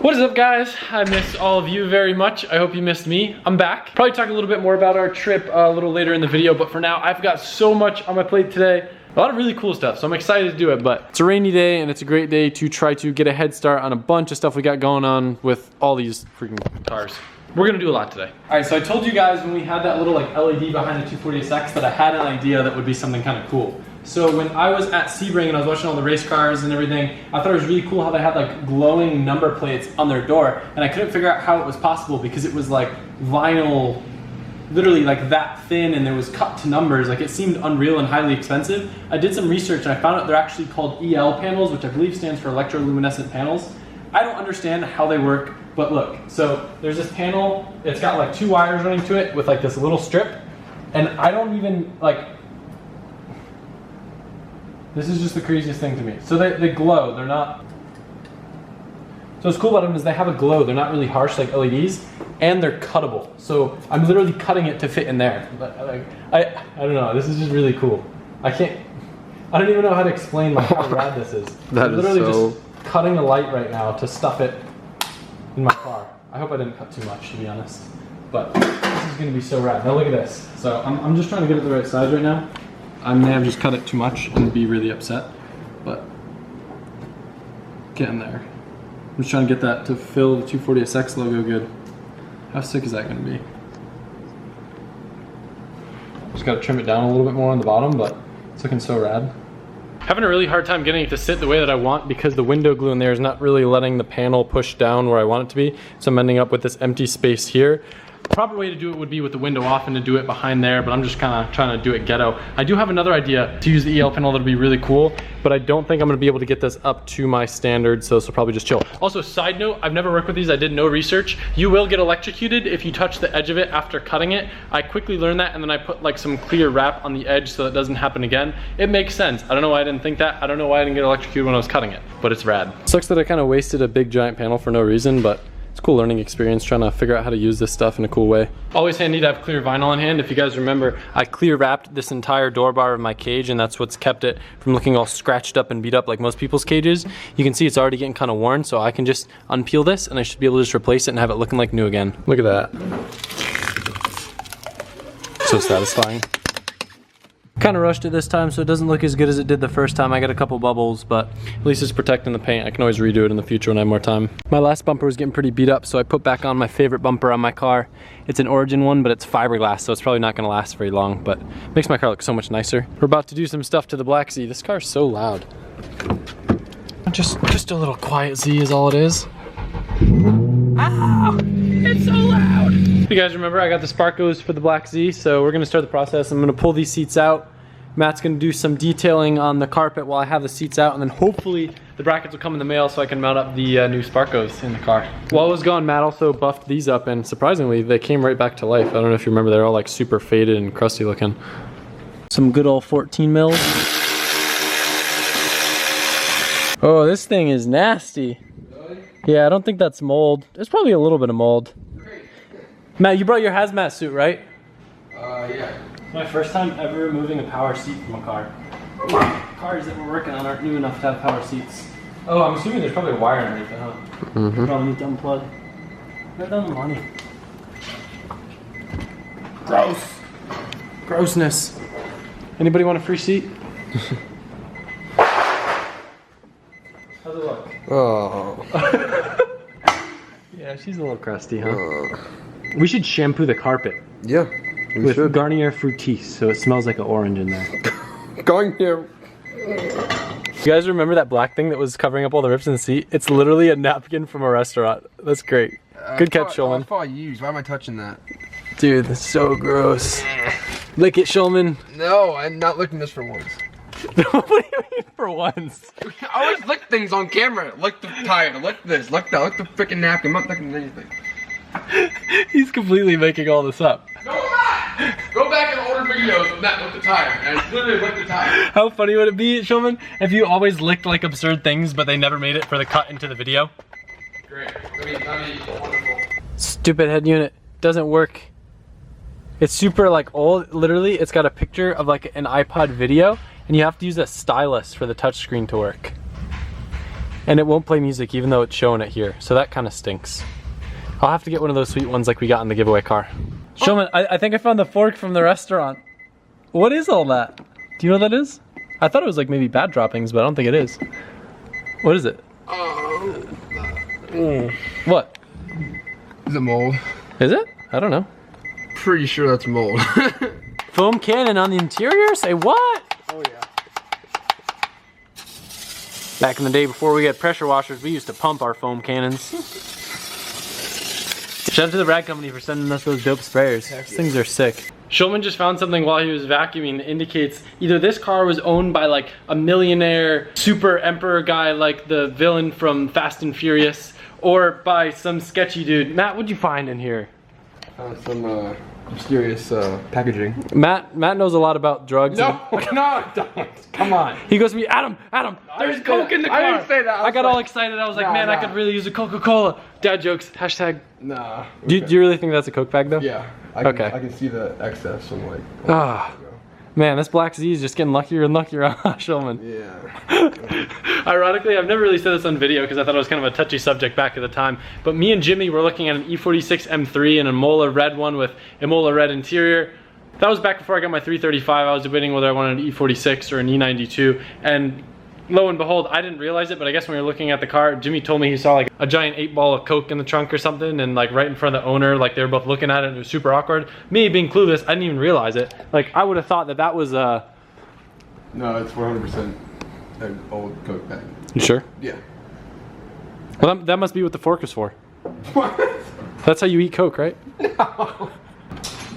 What is up, guys? I miss all of you very much. I hope you missed me. I'm back. Probably talk a little bit more about our trip a little later in the video, but for now, I've got so much on my plate today. A lot of really cool stuff, so I'm excited to do it, but it's a rainy day and it's a great day to try to get a head start on a bunch of stuff we got going on with all these freaking cars. We're gonna do a lot today. All right, so I told you guys when we had that little like LED behind the 240SX that I had an idea that would be something kind of cool. So when I was at Sebring and I was watching all the race cars and everything, I thought it was really cool how they had like glowing number plates on their door, and I couldn't figure out how it was possible because it was like vinyl, literally like that thin, and there was cut to numbers. Like it seemed unreal and highly expensive. I did some research and I found out they're actually called EL panels, which I believe stands for electroluminescent panels. I don't understand how they work, but look, so there's this panel, it's got like 2 wires running to it with like this little strip, and I don't even like, this is just the craziest thing to me. So they glow, they're not, so what's cool about them is they have a glow, they're not really harsh like LEDs, and they're cuttable. So I'm literally cutting it to fit in there. Like, I don't know, this is just really cool. I don't even know how to explain like how rad this is. That I'm is literally so... just cutting a light right now to stuff it in my car. I hope I didn't cut too much, to be honest. But this is gonna be so rad. Now look at this. So I'm just trying to get it the right size right now. I may have just cut it too much and be really upset, but getting there. I'm just trying to get that to fill the 240SX logo good. How sick is that gonna be? Just gotta trim it down a little bit more on the bottom, but it's looking so rad. Having a really hard time getting it to sit the way that I want because the window glue in there is not really letting the panel push down where I want it to be. So I'm ending up with this empty space here. The proper way to do it would be with the window off and to do it behind there, but I'm just kind of trying to do it ghetto. I do have another idea to use the EL panel that'll be really cool, but I don't think I'm gonna be able to get this up to my standards, so this will probably just chill. Also, side note, I've never worked with these, I did no research. You will get electrocuted if you touch the edge of it after cutting it. I quickly learned that, and then I put like some clear wrap on the edge so that doesn't happen again. It makes sense. I don't know why I didn't think that. I don't know why I didn't get electrocuted when I was cutting it, but it's rad. Sucks that I kind of wasted a big giant panel for no reason, but it's a cool learning experience trying to figure out how to use this stuff in a cool way. Always handy to have clear vinyl on hand. If you guys remember, I clear wrapped this entire door bar of my cage, and that's what's kept it from looking all scratched up and beat up like most people's cages. You can see it's already getting kind of worn, so I can just unpeel this and I should be able to just replace it and have it looking like new again. Look at that. So satisfying. Kind of rushed it this time, so it doesn't look as good as it did the first time. I got a couple bubbles, but at least it's protecting the paint. I can always redo it in the future when I have more time. My last bumper was getting pretty beat up, so I put back on my favorite bumper on my car. It's an Origin one, but it's fiberglass, so it's probably not gonna last very long, but it makes my car look so much nicer. We're about to do some stuff to the Black Z. This car's so loud. Just a little quiet Z is all it is. Ah, it's so loud. If you guys remember, I got the Sparkos for the Black Z, so we're gonna start the process. I'm gonna pull these seats out. Matt's gonna do some detailing on the carpet while I have the seats out, and then hopefully the brackets will come in the mail so I can mount up the new Sparkos in the car. While I was gone, Matt also buffed these up, and surprisingly, they came right back to life. I don't know if you remember, they're all like super faded and crusty looking. Some good old 14 mils. Oh, this thing is nasty. Really? Yeah, I don't think that's mold. There's probably a little bit of mold. Matt, you brought your hazmat suit, right? Yeah. My first time ever removing a power seat from a car. Cars that we're working on aren't new enough to have power seats. Oh, I'm assuming there's probably a wire underneath it, huh? Mm-hmm. Probably need to unplug. Right down the money. Gross. Grossness. Anybody want a free seat? How's it look? Oh. Yeah, she's a little crusty, huh? We should shampoo the carpet. Yeah. With Garnier Fructis, so it smells like an orange in there. Garnier. You guys remember that black thing that was covering up all the rips in the seat? It's literally a napkin from a restaurant. That's great. Good catch, Shulman. That's probably used. Why am I touching that? Dude, that's so gross. Lick it, Shulman. No, I'm not licking this for once. What do you mean for once? I always lick things on camera. Lick the tire, lick this, lick that, lick the freaking napkin. I'm not licking anything. He's completely making all this up. No, I'm not! Go back and order videos of that with the tire. And I literally licked the tire. How funny would it be, Shulman, if you always licked like absurd things, but they never made it for the cut into the video? Great. That'd be wonderful. Stupid head unit. Doesn't work. It's super like old. Literally, it's got a picture of like an iPod video, and you have to use a stylus for the touchscreen to work. And it won't play music even though it's showing it here. So that kind of stinks. I'll have to get one of those sweet ones like we got in the giveaway car. Showman, I think I found the fork from the restaurant. What is all that? Do you know what that is? I thought it was like maybe bad droppings, but I don't think it is. What is it? What? Is it mold? Is it? I don't know. Pretty sure that's mold. Foam cannon on the interior? Say what? Oh yeah. Back in the day before we had pressure washers, we used to pump our foam cannons. Shout out to the Rag Company for sending us those dope sprayers. These things are sick. Shulman just found something while he was vacuuming that indicates either this car was owned by like a millionaire super emperor guy like the villain from Fast and Furious, or by some sketchy dude. Matt, what'd you find in here? Found some mysterious packaging. Matt knows a lot about drugs. No, don't. Come on. He goes to me, Adam, there's Coke in the car. I didn't say that. I got all excited. I was like, man, I could really use a Coca-Cola. Dad jokes, hashtag. Nah. Do you really think that's a Coke bag though? Yeah. I can see the excess from like. Man, this Black Z is just getting luckier and luckier on Shulman. Yeah. Ironically, I've never really said this on video because I thought it was kind of a touchy subject back at the time, but me and Jimmy were looking at an E46 M3 and a Imola red one with Imola red interior. That was back before I got my 335. I was debating whether I wanted an E46 or an E92, and lo and behold, I didn't realize it, but I guess when we were looking at the car, Jimmy told me he saw like a giant 8-ball of Coke in the trunk or something, and like right in front of the owner, like they were both looking at it and it was super awkward. Me being clueless, I didn't even realize it. Like I would have thought that that was No, it's 100% an old Coke bag. You sure? Yeah. Well, that must be what the fork is for. What? That's how you eat Coke, right? No.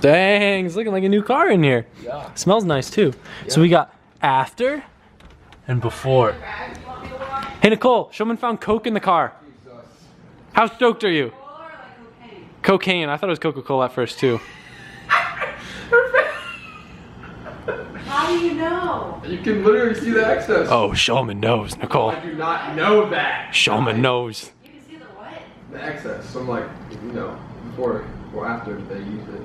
Dang, it's looking like a new car in here. Yeah. Smells nice too. Yeah. So we got after and before. Hey Nicole, Shulman found Coke in the car. Jesus. How stoked are you? Cocaine. I thought it was Coca-Cola at first too. How do you know? You can literally see the excess. Oh, Shulman knows, Nicole. I do not know that. Shulman knows. You can see the what? The excess. So I'm like, you know, before or after they used it.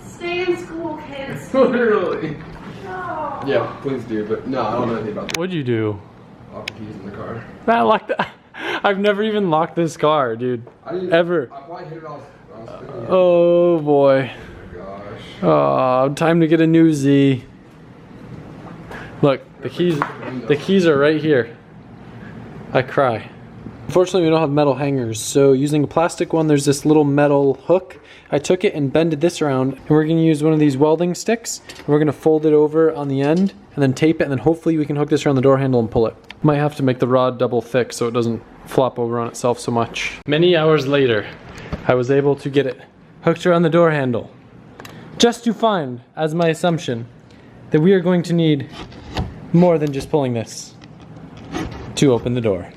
Stay in school, kids. Literally. No. Yeah, please do, but no, I don't know anything about that. What'd you do? Lock the keys in the car. Matt locked that. I've never even locked this car, dude. Ever. I probably hit it off. Oh boy. Gosh. Oh, time to get a new Z. Look, the keys are right here. I cry. Unfortunately, we don't have metal hangers, so using a plastic one, there's this little metal hook. I took it and bended this around, and we're gonna use one of these welding sticks, and we're gonna fold it over on the end, and then tape it, and then hopefully we can hook this around the door handle and pull it. Might have to make the rod double thick so it doesn't flop over on itself so much. Many hours later, I was able to get it hooked around the door handle. Just to find, as my assumption, that we are going to need more than just pulling this to open the door.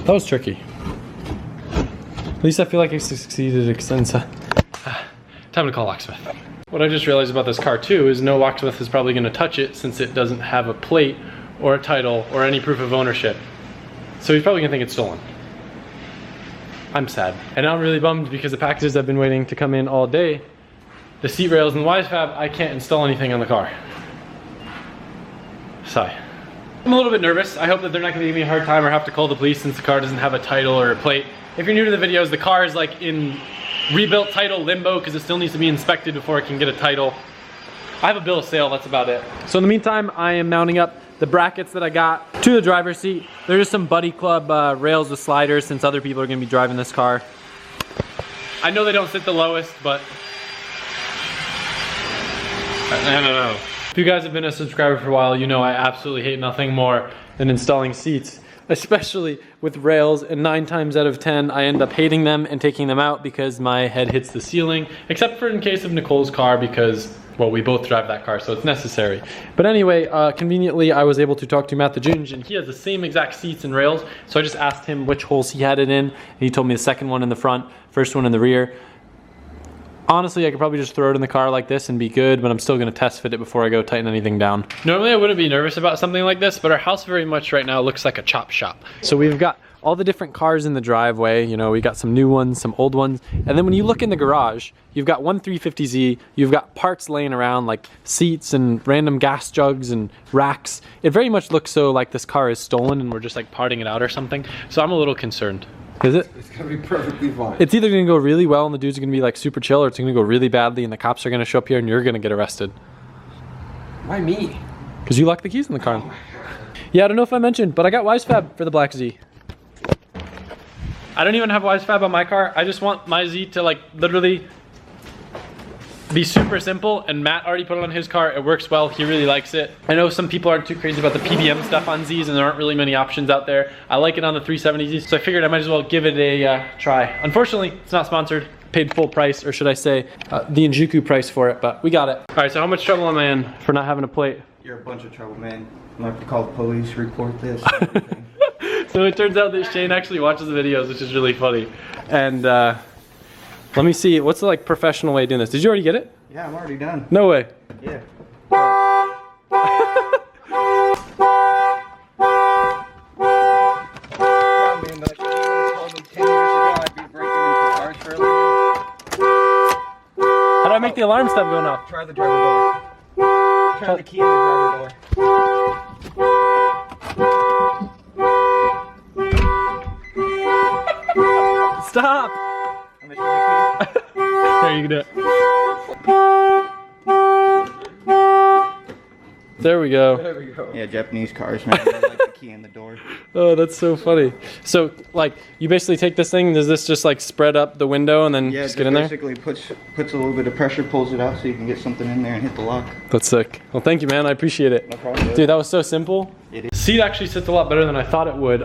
That was tricky. At least I feel like I succeeded. Time to call locksmith. What I just realized about this car too is no locksmith is probably going to touch it since it doesn't have a plate or a title or any proof of ownership. So he's probably going to think it's stolen. I'm sad. And I'm really bummed because the packages I've been waiting to come in all day, the seat rails and the Wisefab, I can't install anything on the car. Sigh. I'm a little bit nervous. I hope that they're not gonna give me a hard time or have to call the police since the car doesn't have a title or a plate. If you're new to the videos, the car is like in rebuilt title limbo because it still needs to be inspected before it can get a title. I have a bill of sale, that's about it. So in the meantime, I am mounting up the brackets that I got to the driver's seat. They're just some Buddy Club rails with sliders since other people are gonna be driving this car. I know they don't sit the lowest, but I don't know. If you guys have been a subscriber for a while, you know I absolutely hate nothing more than installing seats, especially with rails, and 9 times out of 10 I end up hating them and taking them out because my head hits the ceiling, except for in case of Nicole's car because, well, we both drive that car, so it's necessary. But anyway, conveniently I was able to talk to Matt the Ginge, and he has the same exact seats and rails, so I just asked him which holes he had it in, and he told me the second one in the front, first one in the rear. Honestly, I could probably just throw it in the car like this and be good, but I'm still gonna test fit it before I go tighten anything down. Normally I wouldn't be nervous about something like this, but our house very much right now looks like a chop shop. So we've got all the different cars in the driveway. You know, we got some new ones, some old ones. And then when you look in the garage, you've got one 350Z, you've got parts laying around like seats and random gas jugs and racks. It very much looks so like this car is stolen and we're just like parting it out or something. So I'm a little concerned. Is it? It's gonna be perfectly fine. It's either gonna go really well and the dudes are gonna be like super chill, or it's gonna go really badly and the cops are gonna show up here and you're gonna get arrested. Why me? Because you locked the keys in the car. Yeah, I don't know if I mentioned, but I got WiseFab for the Black Z. I don't even have WiseFab on my car. I just want my Z to like literally be super simple, and Matt already put it on his car. It works well, he really likes it. I know some people aren't too crazy about the PBM stuff on Zs and there aren't really many options out there. I like it on the 370Z, so I figured I might as well give it a try. Unfortunately, it's not sponsored. Paid full price, or should I say the Injuku price for it, but we got it. All right, so how much trouble am I in for not having a plate? You're a bunch of trouble, man. I'm gonna have to call the police, report this. So it turns out that Shane actually watches the videos, which is really funny. And let me see, what's the like professional way of doing this? Did you already get it? Yeah, I'm already done. No way. Yeah. How do I make the alarm stop going off? Try the driver door. Turn the key in the driver door. Stop! I'm gonna turn the key. There, you can do it. There we go. There we go. Yeah, Japanese cars, man. They like the key in the door. Oh, that's so funny. So, like, you basically take this thing, does this just like spread up the window and then Yeah, just get in there? basically puts a little bit of pressure, pulls it out so you can get something in there and hit the lock. That's sick. Well, thank you, man. I appreciate it. No problem. Dude, that was so simple. It is. Seat actually sits a lot better than I thought it would.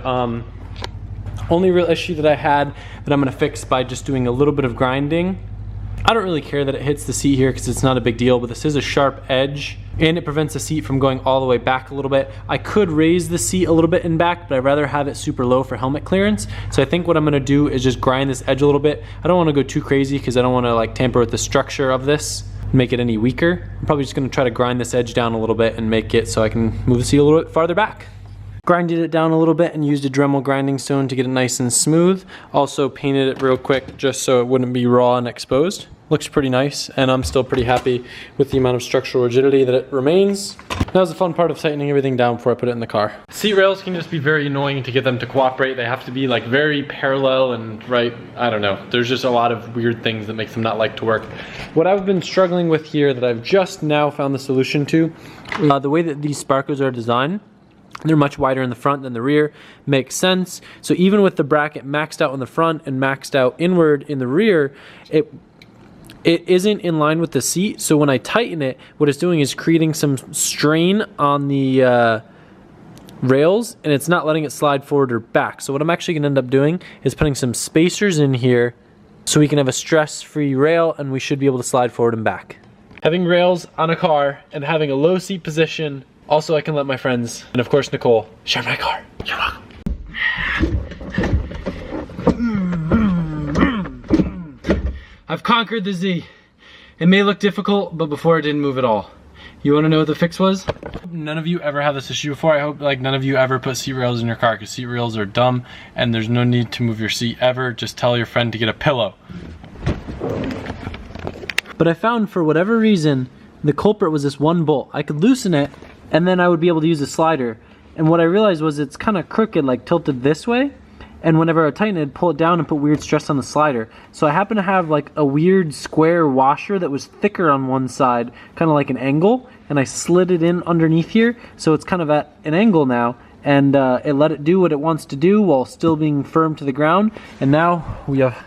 Only real issue that I had that I'm gonna fix by just doing a little bit of grinding. I don't really care that it hits the seat here because it's not a big deal, but this is a sharp edge and it prevents the seat from going all the way back a little bit. I could raise the seat a little bit in back, but I'd rather have it super low for helmet clearance. So I think what I'm gonna do is just grind this edge a little bit. I don't wanna go too crazy because I don't wanna like tamper with the structure of this, make it any weaker. I'm probably just gonna try to grind this edge down a little bit and make it so I can move the seat a little bit farther back. Grinded it down a little bit and used a Dremel grinding stone to get it nice and smooth. Also painted it real quick just so it wouldn't be raw and exposed. Looks pretty nice, and I'm still pretty happy with the amount of structural rigidity that it remains. That was the fun part of tightening everything down before I put it in the car. Seat rails can just be very annoying to get them to cooperate. They have to be like very parallel and right, I don't know. There's just a lot of weird things that make them not like to work. What I've been struggling with here that I've just now found the solution to, the way that these Sparcos are designed, they're much wider in the front than the rear. Makes sense. So even with the bracket maxed out in the front and maxed out inward in the rear, it isn't in line with the seat. So when I tighten it, what it's doing is creating some strain on the rails, and it's not letting it slide forward or back. So what I'm actually gonna end up doing is putting some spacers in here so we can have a stress-free rail and we should be able to slide forward and back. Having rails on a car and having a low seat position, also I can let my friends, and of course Nicole, share my car. You're welcome. I've conquered the Z. It may look difficult, but before it didn't move at all. You wanna know what the fix was? None of you ever had this issue before. I hope like none of you ever put seat rails in your car, because seat rails are dumb and there's no need to move your seat ever. Just tell your friend to get a pillow. But I found for whatever reason, the culprit was this one bolt. I could loosen it and then I would be able to use a slider. And what I realized was it's kind of crooked, like tilted this way. And whenever I tighten it, I'd pull it down and put weird stress on the slider. So I happen to have like a weird square washer that was thicker on one side, kind of like an angle, and I slid it in underneath here, so it's kind of at an angle now, and it let it do what it wants to do while still being firm to the ground, and now we have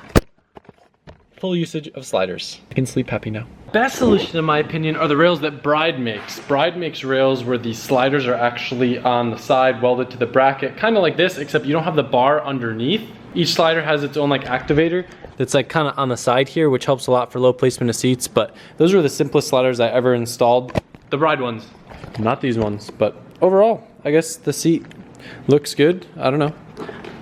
full usage of sliders. I can sleep happy now. Best solution in my opinion are the rails that Bride makes. Bride makes rails where the sliders are actually on the side welded to the bracket, kind of like this, except you don't have the bar underneath. Each slider has its own like activator that's like kind of on the side here, which helps a lot for low placement of seats, but those are the simplest sliders I ever installed. The Bride ones, not these ones, but overall, I guess the seat looks good. I don't know.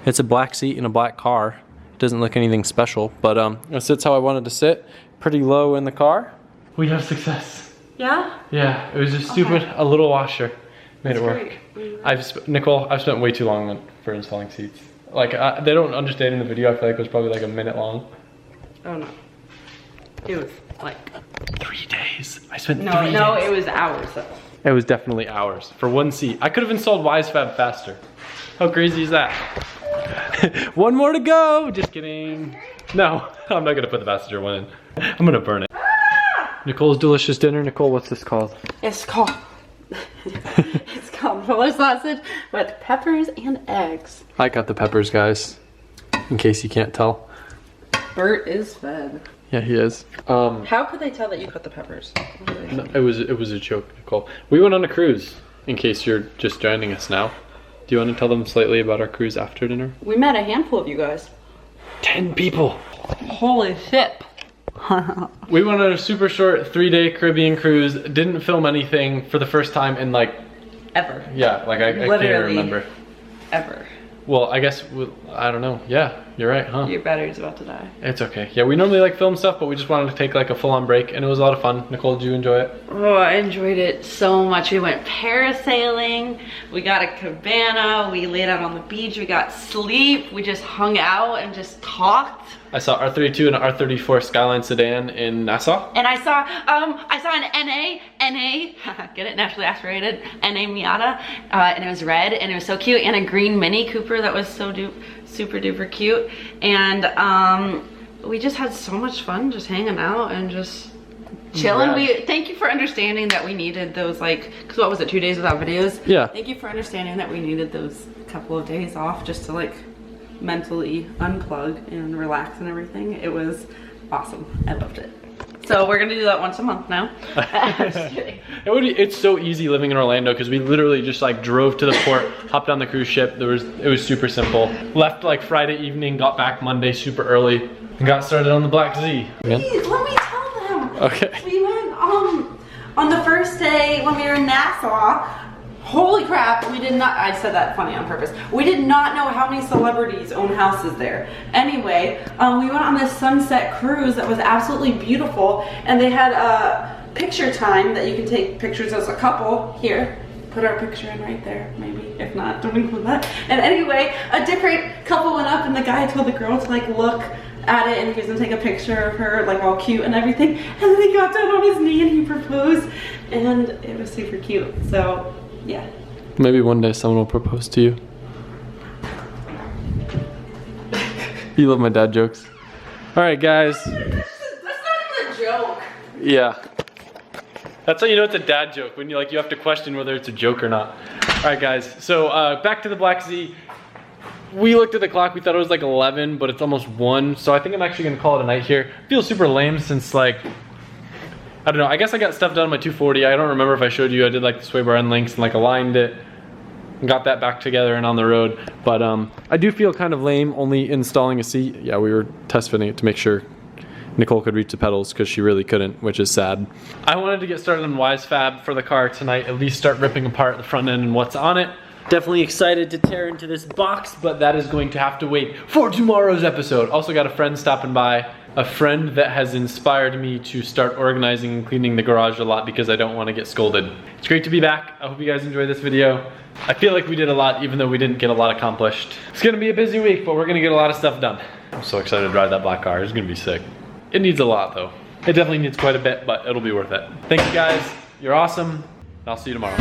It's a black seat in a black car. It doesn't look anything special, but it sits how I wanted to sit, pretty low in the car. We have success. Yeah? Yeah, it was just stupid. A little washer made it work. Great. Nicole, I've spent way too long for installing seats. Like, they don't understand in the video. I feel like it was probably like a minute long. Oh no. It was like 3 days. I spent no, 3 no, days. it was hours though. It was definitely hours for one seat. I could have installed WiseFab faster. How crazy is that? One more to go. Just kidding. No, I'm not gonna put the passenger one in. I'm gonna burn it. Nicole's delicious dinner. Nicole, what's this called? It's called it's called roller sausage with peppers and eggs. I got the peppers, guys. In case you can't tell. Bert is fed. Yeah, he is. How could they tell that you cut the peppers? No, it was a joke, Nicole. We went on a cruise. In case you're just joining us now, do you want to tell them slightly about our cruise after dinner? We met a handful of you guys. 10 people. Holy shit. We went on a super short 3-day Caribbean cruise. Didn't film anything for the first time in like, Ever. yeah, like I can't Literally. remember. Ever. Well, I guess, I don't know. Yeah, you're right, huh? Your battery's about to die. It's okay. Yeah, we normally like film stuff, but we just wanted to take like a full-on break, and it was a lot of fun. Nicole, did you enjoy it? Oh, I enjoyed it so much. We went parasailing, we got a cabana, we laid out on the beach, we got sleep, we just hung out and just talked. I saw R32 and R34 Skyline sedan in Nassau. And I saw an NA, get it, naturally aspirated, NA Miata, and it was red, and it was so cute, and a green Mini Cooper that was so super duper cute, and we just had so much fun just hanging out and just chilling. Rad. Thank you for understanding that we needed those, like, because what was it, 2 days without videos? Yeah. Thank you for understanding that we needed those couple of days off just to like mentally unplug and relax and everything. It was awesome. I loved it. So we're gonna do that once a month now. I'm just kidding. It's so easy living in Orlando because we literally just like drove to the port, hopped on the cruise ship. It was super simple. Left like Friday evening, got back Monday super early, and got started on the Black Z. Please, let me tell them. Okay. We went on the first day when we were in Nassau. Holy crap, we did not, I said that funny on purpose. We did not know how many celebrities own houses there. Anyway, we went on this sunset cruise that was absolutely beautiful, and they had a picture time that you can take pictures as a couple. Here, put our picture in right there, maybe. If not, don't include that. And anyway, a different couple went up, and the guy told the girl to like look at it, and he was gonna take a picture of her like all cute and everything. And then he got down on his knee and he proposed, and it was super cute. So yeah. Maybe one day someone will propose to you. You love my dad jokes. All right, guys. That's not even a joke. Yeah. That's how you know it's a dad joke, when you have to question whether it's a joke or not. All right, guys. So back to the Black Z. We looked at the clock. We thought it was like 11, but it's almost 1. So I think I'm actually gonna call it a night here. Feels super lame since like, I don't know, I guess I got stuff done on my 240. I don't remember if I showed you. I did like the sway bar end links and like aligned it and got that back together and on the road. But I do feel kind of lame only installing a seat. Yeah, we were test fitting it to make sure Nicole could reach the pedals because she really couldn't, which is sad. I wanted to get started on WiseFab for the car tonight, at least start ripping apart the front end and what's on it. Definitely excited to tear into this box, but that is going to have to wait for tomorrow's episode. Also got a friend stopping by, a friend that has inspired me to start organizing and cleaning the garage a lot because I don't want to get scolded. It's great to be back. I hope you guys enjoyed this video. I feel like we did a lot even though we didn't get a lot accomplished. It's gonna be a busy week, but we're gonna get a lot of stuff done. I'm so excited to drive that black car. It's gonna be sick. It needs a lot though. It definitely needs quite a bit, but it'll be worth it. Thank you guys. You're awesome. I'll see you tomorrow.